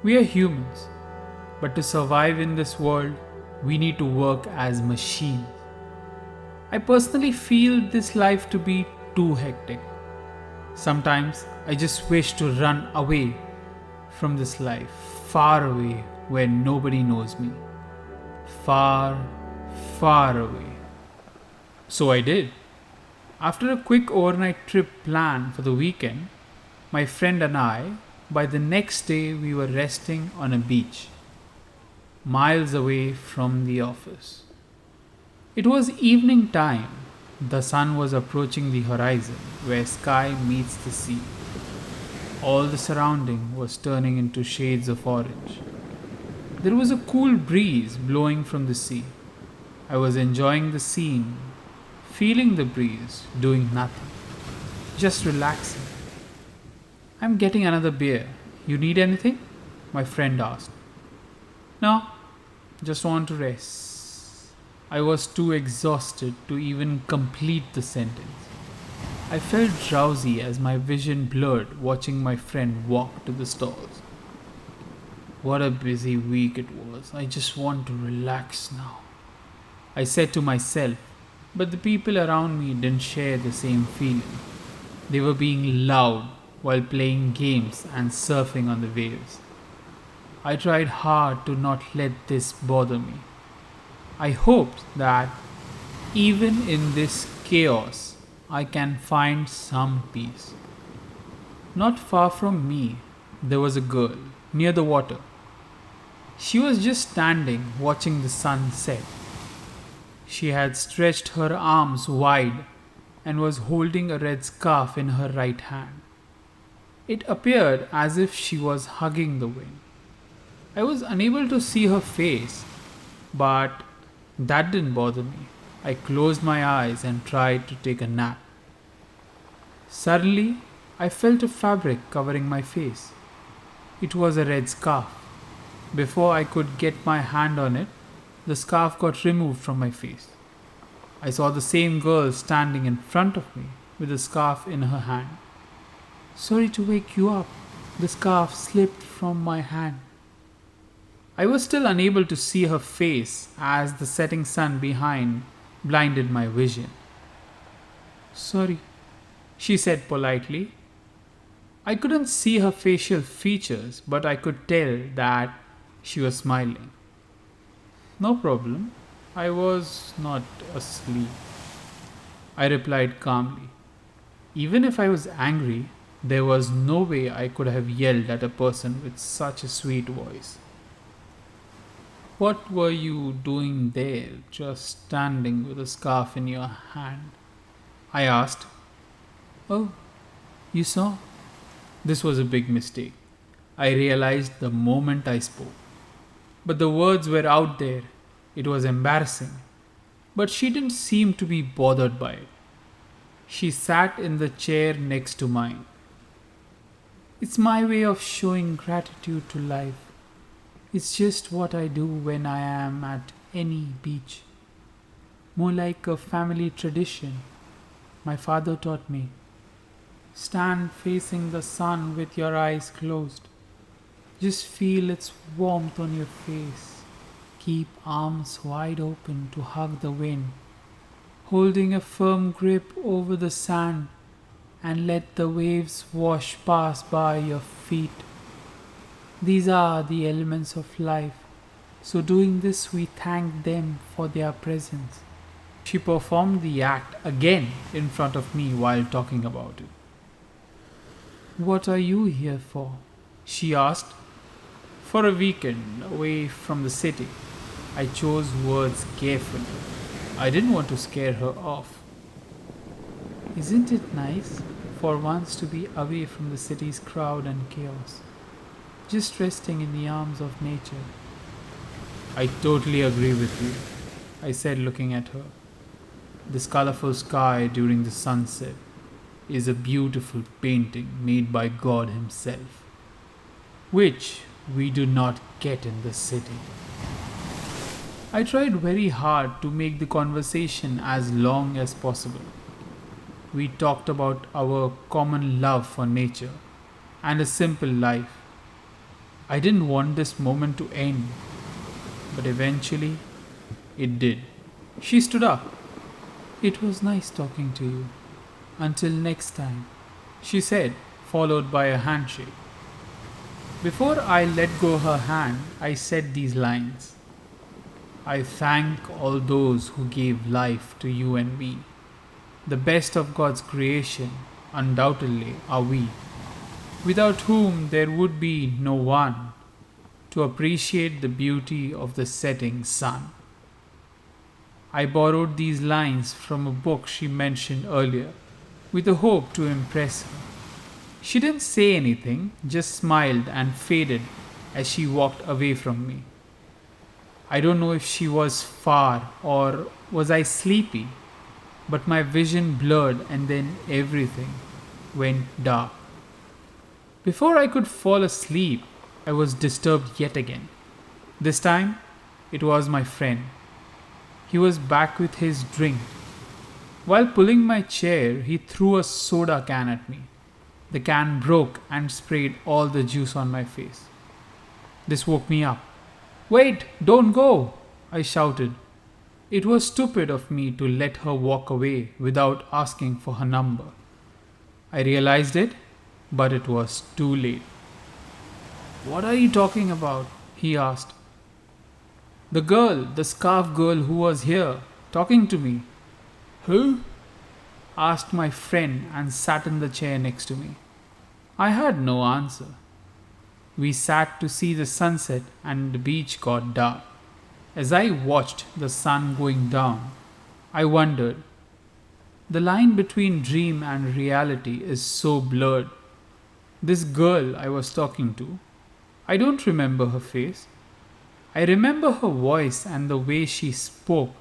We are humans, but to survive in this world, we need to work as machines. I personally feel this life to be too hectic. Sometimes I just wish to run away from this life, far away where nobody knows me. Far, far away. So I did. After a quick overnight trip planned for the weekend, my friend and I, by the next day, we were resting on a beach, miles away from the office. It was evening time. The sun was approaching the horizon where sky meets the sea. All the surrounding was turning into shades of orange. There was a cool breeze blowing from the sea. I was enjoying the scene, feeling the breeze, doing nothing, just relaxing. I'm getting another beer. You need anything? My friend asked. No, just want to rest. I was too exhausted to even complete the sentence. I felt drowsy as my vision blurred watching my friend walk to the stalls. What a busy week it was. I just want to relax now, I said to myself, but the people around me didn't share the same feeling. They were being loud while playing games and surfing on the waves. I tried hard to not let this bother me. I hoped that even in this chaos, I can find some peace. Not far from me, there was a girl near the water. She was just standing watching the sun set. She had stretched her arms wide and was holding a red scarf in her right hand. It appeared as if she was hugging the wind. I was unable to see her face, but that didn't bother me. I closed my eyes and tried to take a nap. Suddenly, I felt a fabric covering my face. It was a red scarf. Before I could get my hand on it, the scarf got removed from my face. I saw the same girl standing in front of me with the scarf in her hand. Sorry to wake you up. The scarf slipped from my hand. I was still unable to see her face as the setting sun behind blinded my vision. Sorry, she said politely. I couldn't see her facial features, but I could tell that she was smiling. No problem. I was not asleep, I replied calmly. Even if I was angry, there was no way I could have yelled at a person with such a sweet voice. What were you doing there, just standing with a scarf in your hand? I asked. Oh, you saw? This was a big mistake. I realized the moment I spoke. But the words were out there. It was embarrassing. But she didn't seem to be bothered by it. She sat in the chair next to mine. It's my way of showing gratitude to life. It's just what I do when I am at any beach. More like a family tradition. My father taught me. Stand facing the sun with your eyes closed. Just feel its warmth on your face. Keep arms wide open to hug the wind, holding a firm grip over the sand, and let the waves wash past by your feet. These are the elements of life, so doing this we thank them for their presence. She performed the act again in front of me while talking about it. What are you here for? She asked. For a weekend away from the city. I chose words carefully. I didn't want to scare her off. Isn't it nice for once to be away from the city's crowd and chaos? Just resting in the arms of nature. I totally agree with you, I said looking at her. This colorful sky during the sunset is a beautiful painting made by God Himself, which we do not get in the city. I tried very hard to make the conversation as long as possible. We talked about our common love for nature and a simple life. I didn't want this moment to end, but eventually it did. She stood up. It was nice talking to you. Until next time, she said, followed by a handshake. Before I let go her hand, I said these lines. I thank all those who gave life to you and me. The best of God's creation, undoubtedly, are we, without whom there would be no one to appreciate the beauty of the setting sun. I borrowed these lines from a book she mentioned earlier, with the hope to impress her. She didn't say anything, just smiled and faded as she walked away from me. I don't know if she was far or was I sleepy, but my vision blurred and then everything went dark. Before I could fall asleep, I was disturbed yet again. This time, it was my friend. He was back with his drink. While pulling my chair, he threw a soda can at me. The can broke and sprayed all the juice on my face. This woke me up. "Wait, don't go!" I shouted. It was stupid of me to let her walk away without asking for her number. I realized it, but it was too late. "What are you talking about?" he asked. The scarf girl who was here, talking to me." "Who?" asked my friend and sat in the chair next to me. I had no answer. We sat to see the sunset and the beach got dark. As I watched the sun going down, I wondered. The line between dream and reality is so blurred. This girl I was talking to, I don't remember her face. I remember her voice and the way she spoke,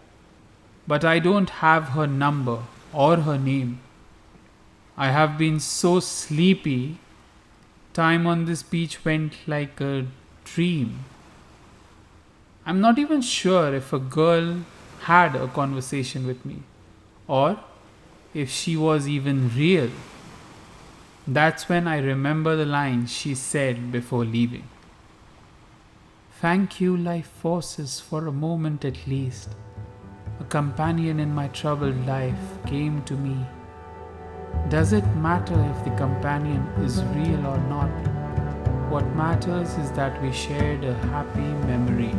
but I don't have her number or her name. I have been so sleepy. Time on this beach went like a dream. I'm not even sure if a girl had a conversation with me or if she was even real. That's when I remember the lines she said before leaving. "Thank you, life forces, for a moment at least. A companion in my troubled life came to me. Does it matter if the companion is real or not? What matters is that we shared a happy memory."